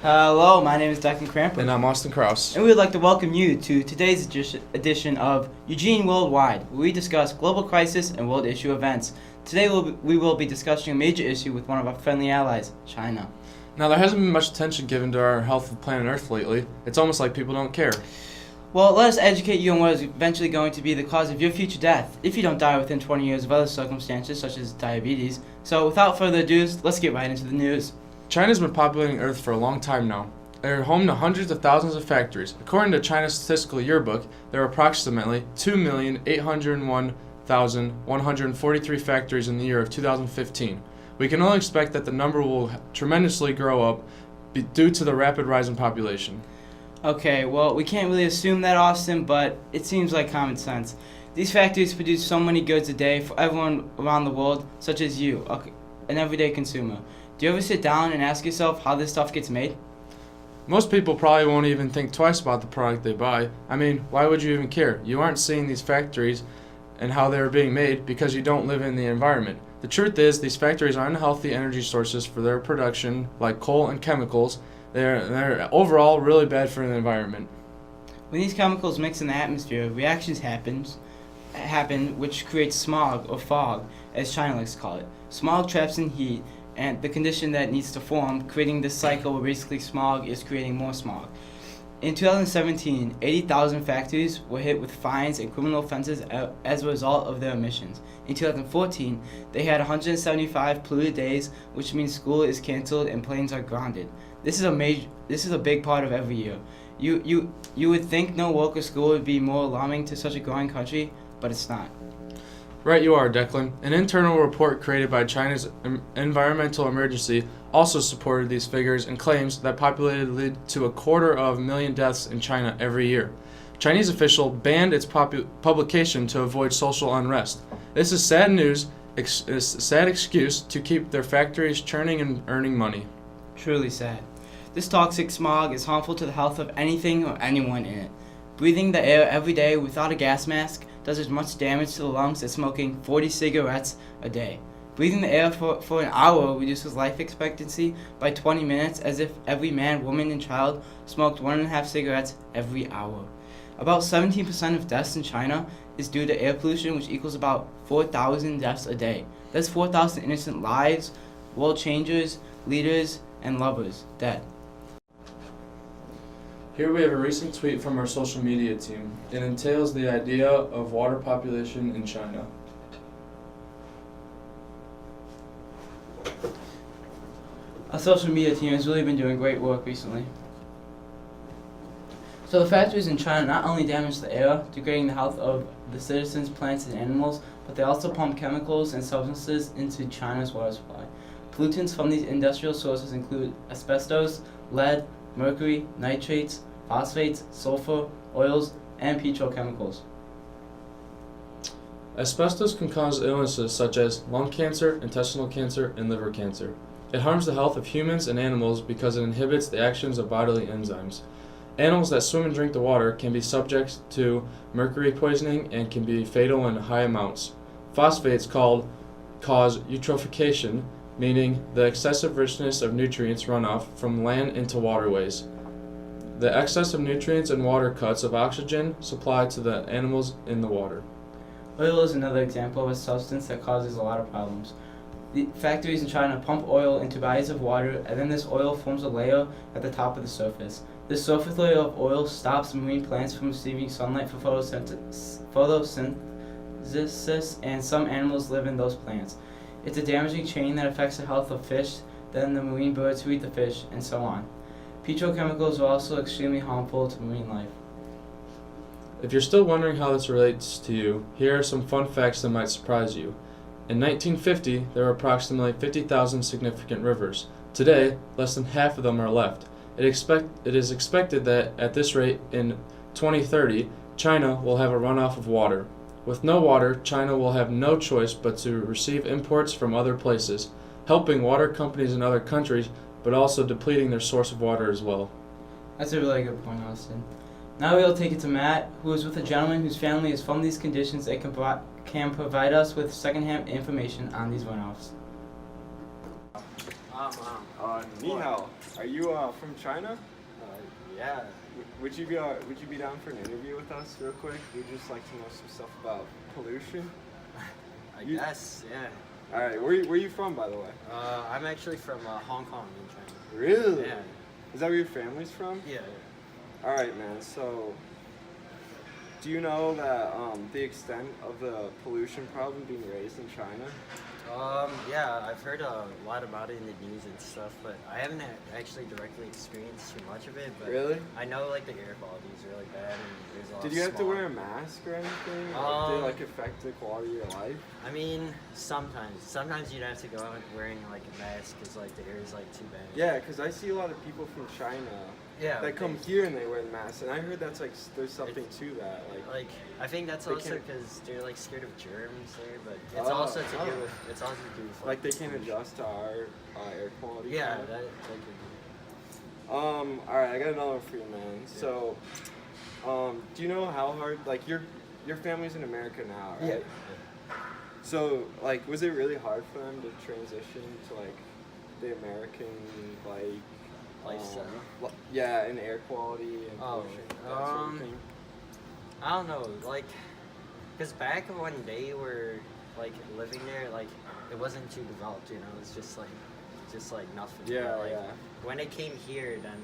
Hello, my name is Declan Cramper. And I'm Austin Krause. And we would like to welcome you to today's edition of Eugene Worldwide, where we discuss global crisis and world issue events. Today we will be discussing a major issue with one of our friendly allies, China. Now, there hasn't been much attention given to our health of planet Earth lately. It's almost like people don't care. Well, let us educate you on what is eventually going to be the cause of your future death, if you don't die within 20 years of other circumstances, such as diabetes. So without further ado, let's get right into the news. China's been populating Earth for a long time now. They're home to hundreds of thousands of factories. According to China's statistical yearbook, there are approximately 2,801,143 factories in the year of 2015. We can only expect that the number will tremendously grow up due to the rapid rise in population. Okay, well, we can't really assume that, Austin, but it seems like common sense. These factories produce so many goods a day for everyone around the world, such as you, an everyday consumer. Do you ever sit down and ask yourself how this stuff gets made? Most people probably won't even think twice about the product they buy. I mean, why would you even care? You aren't seeing these factories and how they're being made because you don't live in the environment. The truth is, these factories are unhealthy energy sources for their production, like coal and chemicals. They're overall really bad for the environment. When these chemicals mix in the atmosphere, reactions happen which creates smog or fog, as China likes to call it. Smog traps in heat, and the condition that needs to form, creating this cycle where basically smog is creating more smog. In 2017, 80,000 factories were hit with fines and criminal offenses as a result of their emissions. In 2014, they had 175 polluted days, which means school is canceled and planes are grounded. This is a big part of every year. You would think no work or school would be more alarming to such a growing country, but it's not. Right you are, Declan. An internal report created by China's environmental emergency also supported these figures and claims that populated lead to 250,000 deaths in China every year. Chinese official banned its publication to avoid social unrest. This is sad news, a sad excuse to keep their factories churning and earning money. Truly sad. This toxic smog is harmful to the health of anything or anyone in it. Breathing the air every day without a gas mask does as much damage to the lungs as smoking 40 cigarettes a day. Breathing the air for an hour reduces life expectancy by 20 minutes as if every man, woman, and child smoked 1.5 cigarettes every hour. About 17% of deaths in China is due to air pollution, which equals about 4,000 deaths a day. That's 4,000 innocent lives, world changers, leaders, and lovers dead. Here we have a recent tweet from our social media team. It entails the idea of water population in China. Our social media team has really been doing great work recently. So the factories in China not only damage the air, degrading the health of the citizens, plants, and animals, but they also pump chemicals and substances into China's water supply. Pollutants from these industrial sources include asbestos, lead, mercury, nitrates, phosphates, sulfur, oils, and petrochemicals. Asbestos can cause illnesses such as lung cancer, intestinal cancer, and liver cancer. It harms the health of humans and animals because it inhibits the actions of bodily enzymes. Animals that swim and drink the water can be subject to mercury poisoning and can be fatal in high amounts. Phosphates cause eutrophication, meaning the excessive richness of nutrients runoff from land into waterways. The excess of nutrients and water cuts of oxygen supply to the animals in the water. Oil is another example of a substance that causes a lot of problems. The factories in China pump oil into bodies of water, and then this oil forms a layer at the top of the surface. This surface layer of oil stops marine plants from receiving sunlight for photosynthesis, and some animals live in those plants. It's a damaging chain that affects the health of fish, then the marine birds who eat the fish, and so on. Petrochemicals are also extremely harmful to marine life. If you're still wondering how this relates to you, here are some fun facts that might surprise you. In 1950, there were approximately 50,000 significant rivers. Today, less than half of them are left. It is expected that at this rate, in 2030, China will have a runoff of water. With no water, China will have no choice but to receive imports from other places, helping water companies in other countries, but also depleting their source of water as well. That's a really good point, Austin. Now we'll take it to Matt, who is with a gentleman whose family is from these conditions and can provide us with secondhand information on these runoffs. Ni hao. Are you from China? Yeah. Would you be down for an interview with us real quick? We'd just like to know some stuff about pollution. I guess, yeah. All right, where you from, by the way? I'm actually from Hong Kong in China. Really? Yeah. Is that where your family's from? Yeah. All right, man. So, do you know that the extent of the pollution problem being raised in China? Yeah, I've heard a lot about it in the news and stuff, but I haven't actually directly experienced too much of it. But Really? I know like the air quality is really bad and there's a lot Did of you have to smog. wear a mask or anything? Did it like affect the quality of your life? I mean, sometimes you'd have to go out wearing like a mask because like the air is like too bad. Yeah, because I see a lot of people from China Yeah. that come here and they wear the mask, and I heard that's like there's something to that. Like I think that's They also can't- because they're like scared of germs there, but it's Oh, also to oh. do with Like they can't adjust to our air quality. Yeah, kind of? that could be. All right, I got another one for you, man. So, do you know how hard like your family's in America now, right? Yeah. So, like, was it really hard for them to transition to like the American Lifestyle. Yeah, and air quality and Oh, pollution, that sort of thing. I don't know, like, cause back when they were like living there, like it wasn't too developed, you know. It's just like nothing. Yeah, But, like, yeah. When they came here, then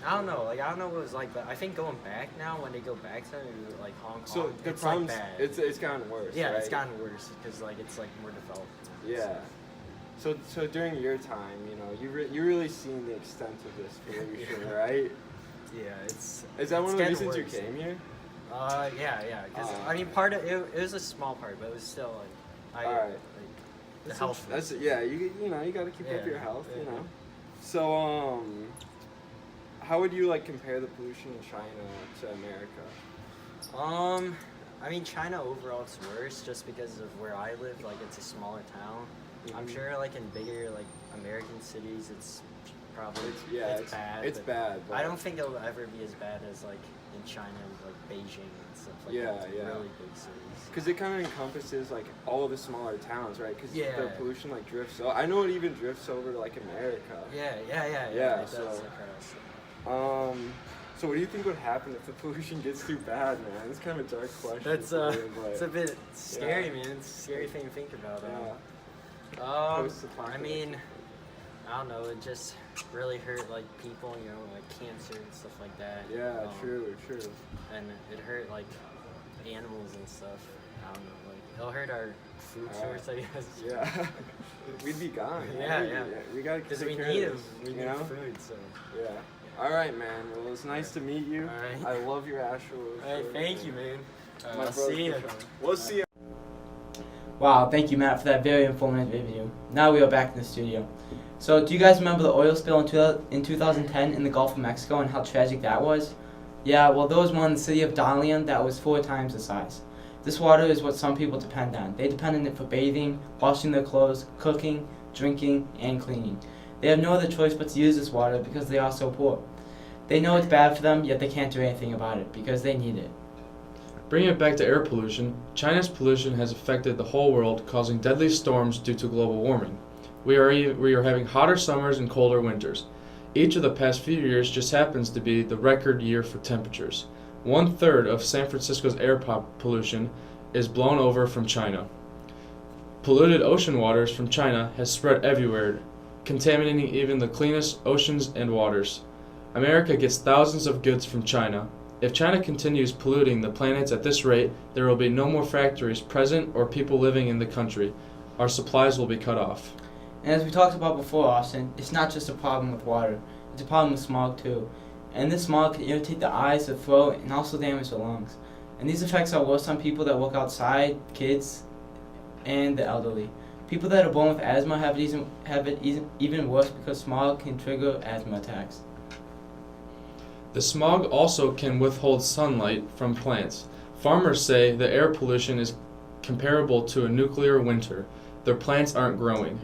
I don't know, like I don't know what it was like, but I think going back now, when they go back to like Hong Kong, So the it's problem's like bad. it's gotten worse. Yeah, right? it's gotten worse because like it's like more developed. Yeah. So during your time, you know, you really seen the extent of this pollution, right? Yeah, it's. Is that one of the getting reasons you worse. came here? Yeah. Because Oh. I mean, part of it was a small part, but it was still like, Alright. like the health. That's yeah. You know you got to keep up Yeah, your health. You yeah. know. So how would you like compare the pollution in China to America? I mean, China overall it's worse just because of where I live. Like, it's a smaller town. I'm Mhm. sure, like in bigger like American cities, it's probably It's bad. It's but bad. But I don't think it'll ever be as bad as like in China, like Beijing and stuff like Yeah, that. yeah. Really big cities. Because it kind of encompasses like all of the smaller towns, right? Because Yeah. the pollution like drifts. So I know it even drifts over to like America. Yeah. Yeah, It so- does across. So what do you think would happen if the pollution gets too bad, man? It's kind of a dark question. That's for you, but, it's a bit scary, Yeah. man. It's a scary thing to think about. yeah. I Post-apocalyptic. mean, I don't know. It just really hurt like people, you know, like cancer and stuff like that. Yeah, true. And it hurt like animals and stuff. I don't know. Like it'll hurt our food Alright. source, I guess. Yeah. We'd be gone. Yeah, right? yeah. We gotta Because take we care need of them. this, We you need know? food, so. Yeah. All right, man. Well, it's nice to meet you. Alright. I love your Astro. Alright, thank you, man. My I'll brother, see you. for sure. We'll see you. Wow, thank you, Matt, for that very informative video. Now we are back in the studio. So, do you guys remember the oil spill in 2010 in the Gulf of Mexico and how tragic that was? Yeah, well, there was one in the city of Dalian that was 4 times the size. This water is what some people depend on. They depend on it for bathing, washing their clothes, cooking, drinking, and cleaning. They have no other choice but to use this water because they are so poor. They know it's bad for them, yet they can't do anything about it because they need it. Bringing it back to air pollution, China's pollution has affected the whole world, causing deadly storms due to global warming. We are having hotter summers and colder winters. Each of the past few years just happens to be the record year for temperatures. 1/3 of San Francisco's air pollution is blown over from China. Polluted ocean waters from China has spread everywhere, contaminating even the cleanest oceans and waters. America gets thousands of goods from China. If China continues polluting the planets at this rate, there will be no more factories present or people living in the country. Our supplies will be cut off. And as we talked about before, Austin, it's not just a problem with water. It's a problem with smog too. And this smog can irritate the eyes, the throat, and also damage the lungs. And these effects are worse on people that work outside, kids, and the elderly. People that are born with asthma have it even worse because smog can trigger asthma attacks. The smog also can withhold sunlight from plants. Farmers say the air pollution is comparable to a nuclear winter. Their plants aren't growing.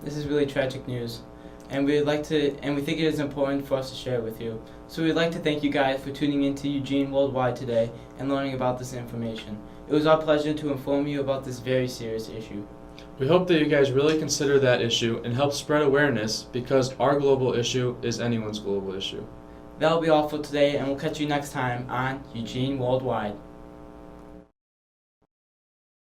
This is really tragic news, and we think it is important for us to share it with you. So we'd like to thank you guys for tuning in to Eugene Worldwide today and learning about this information. It was our pleasure to inform you about this very serious issue. We hope that you guys really consider that issue and help spread awareness because our global issue is anyone's global issue. That'll be all for today, and we'll catch you next time on Eugene Worldwide.